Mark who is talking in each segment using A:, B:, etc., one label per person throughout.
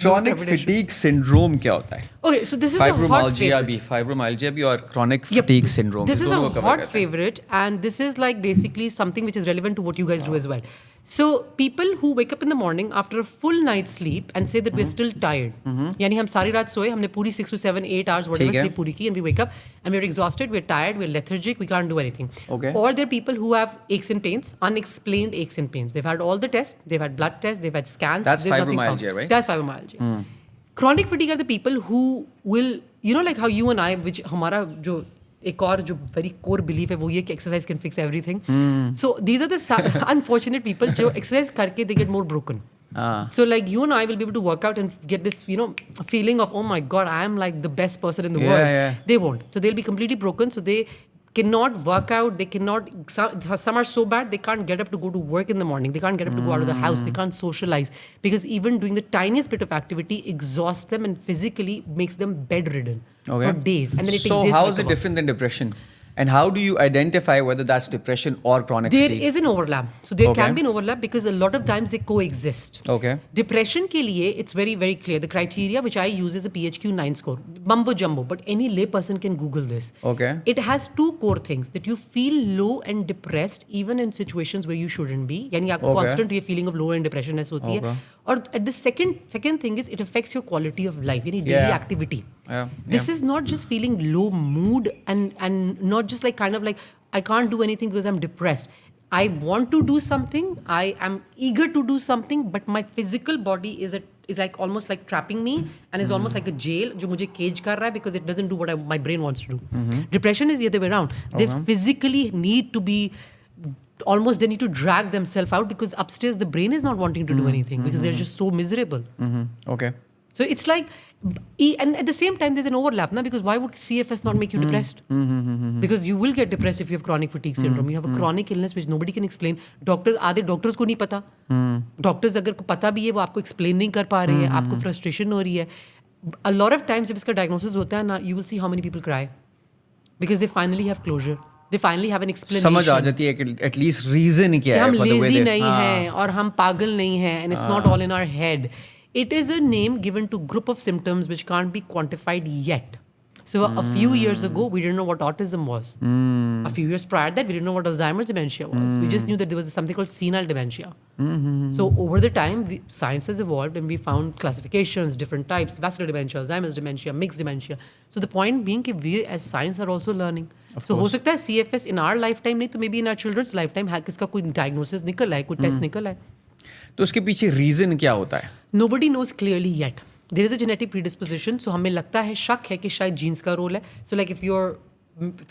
A: Chronic fatigue syndrome क्या होता है?
B: Okay, so this is a hot favorite.
A: Fibromyalgia भी और chronic
B: Yep.
A: fatigue syndrome.
B: This is
A: दोनों
B: a
A: को cover
B: hot
A: करते हैं.
B: favorite, and this is like basically something which is relevant to what you guys do as well. So people who wake up in the morning after a full night's sleep and say that we're still tired. यानी हम सारी रात सोए, हमने पूरी 6 to 7, 8 hours whatever
A: ठीक है.
B: sleep पूरी की, and we wake up and we're exhausted, we're tired, we're lethargic, we can't do anything.
A: Okay.
B: Or there are people who have aches and pains, unexplained aches and pains. They've had all the tests, they've had blood tests, they've had scans.
A: That's
B: there's nothing found.
A: fibromyalgia, right?
B: That's fibromyalgia. Chronic fatigue are the people who will, you know, like how you and I, which हमारा जो एक और जो very core belief है वो ये कि exercise can fix everything. So these are the unfortunate people जो exercise करके they get more broken. So like you and I will be able to work out and get this, you know, feeling of, oh my God, I am like the best person in the world.
A: Yeah.
B: They won't. So they'll be completely broken. So they cannot work out. They cannot. Some are so bad they can't get up to go to work in the morning. They can't get up to go out of the house. They can't socialize because even doing the tiniest bit of activity exhausts them and physically makes them bedridden for days. And then it takes
A: So
B: days
A: how
B: to
A: is it
B: recover.
A: different than depression? And how do you identify whether that's depression or chronic
B: There
A: fatigue?
B: is an overlap. So there
A: Okay.
B: can be an overlap because a lot of times they coexist.
A: Okay.
B: Depression के लिए it's very very clear. The criteria which I use is a PHQ 9 score. Mumbo jumbo, but any lay person can Google this.
A: Okay.
B: It has two core things that you feel low and depressed even in situations where you shouldn't be. यानी आपको
A: Okay.
B: constant ये feeling of low and depression होती है. और at the second thing is it affects your quality of life. यानी daily
A: Yeah.
B: activity.
A: This
B: is not just feeling low mood and not just like kind of like I can't do anything because I'm depressed. I want to do something. I am eager to do something, but my physical body is like almost like trapping me and is almost like a jail जो मुझे cage कर रहा है because it doesn't do what my brain wants to do. Depression is the other way around. They physically need to be almost they need to drag themselves out because upstairs the brain is not wanting to do anything because they're just so miserable.
A: Okay.
B: So it's like, and at the same time, there's an overlap, na? Because why would CFS not make you depressed? Because you will get depressed if you have chronic fatigue syndrome. You have a chronic illness which nobody can explain. आधे doctors को नहीं पता. Doctors अगर को पता भी है वो आपको explain नहीं कर पा रहे हैं. आपको frustration हो रही है. A lot of times जब इसका diagnosis होता है ना, you will see how many people cry because they finally have closure. They finally have an explanation.
A: समझ आ जाती है कि at least reason क्या है
B: हम
A: for the way
B: lazy
A: they.
B: नहीं हैं और हम पागल नहीं हैं and it's not all in our head. It is a name given to group of symptoms which can't be quantified yet. So a few years ago, we didn't know what autism was. A few years prior to that, we didn't know what Alzheimer's dementia was. We just knew that there was something called senile dementia. So over the time, science has evolved and we found classifications, different types, vascular dementia, Alzheimer's dementia, mixed dementia. So the point being that we as science are also learning. So हो सकता है CFS in our lifetime नहीं तो maybe in our children's lifetime किसका कोई diagnosis निकल आए, कोई test निकल आए.
A: तो उसके पीछे रीजन क्या होता है?
B: Nobody knows clearly yet. There is a genetic predisposition, so हमें लगता है शक है कि शायद genes का role है. So like if your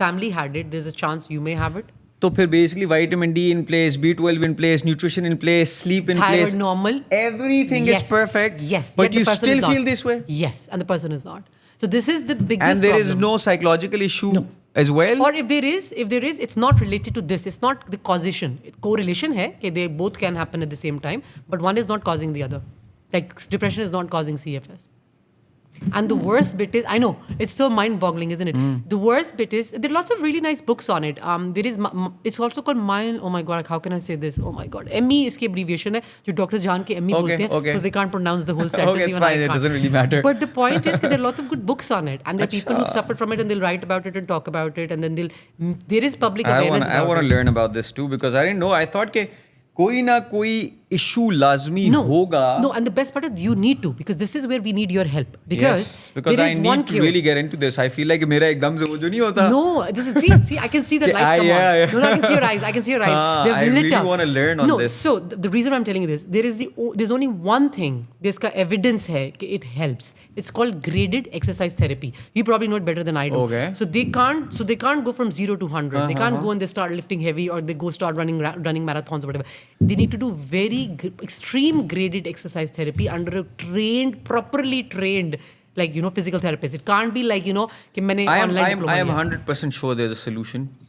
B: family had it, there's a chance you may have it.
A: तो फिर basically vitamin D in place, B12 in place, nutrition in place, sleep in
B: Thyroid
A: place.
B: normal.
A: Everything is perfect.
B: Yes.
A: But
B: yet the
A: you
B: person
A: still
B: is not.
A: feel this way?
B: Yes, and the person is not. So this is the biggest
A: And there is
B: problem.
A: no psychological issue as well?
B: Or if there is, it's not related to this. It's not the causation. Correlation है कि they both can happen at the same time, but one is not causing the other. Like depression is not causing CFS. And the worst bit is, I know, it's so mind-boggling, isn't it? The worst bit is, there are lots of really nice books on it. There is, it's also called oh my God, how can I say this? Oh my God. ME इसकी abbreviation है, जो doctors जान के ME बोलते हैं, because they can't pronounce the whole sentence.
A: Okay, it's
B: even I
A: fine, it
B: can't.
A: doesn't really matter.
B: But the point is that there are lots of good books on it. And there are people who've suffered from it and they'll write about it and talk about it. And then there is public awareness
A: I want to learn about this too because I didn't know. I thought कि कोई ना कोई issue लाजमी होगा.
B: No, and the best part is you need to because this is where we need your help. Because
A: I need to really get into this. I feel like मेरा एकदम से वो जो नहीं होता.
B: No, this is see, I can see the lights come on. No, I can see your eyes. I can see your eyes. They're
A: I
B: lit
A: really
B: up.
A: want to learn on this.
B: So the reason I'm telling you this, there's only one thing. जिसका evidence है कि it helps. It's called graded exercise therapy. You probably know it better than I do.
A: Okay.
B: So they can't go from 0 to 100. They can't go and they start lifting heavy or they go start running marathons or whatever. They need to do very extreme graded exercise therapy under a properly trained, like, physical therapist. It can't be like, कि मैंने online diploma
A: I am
B: लिया.
A: 100% sure there's a solution.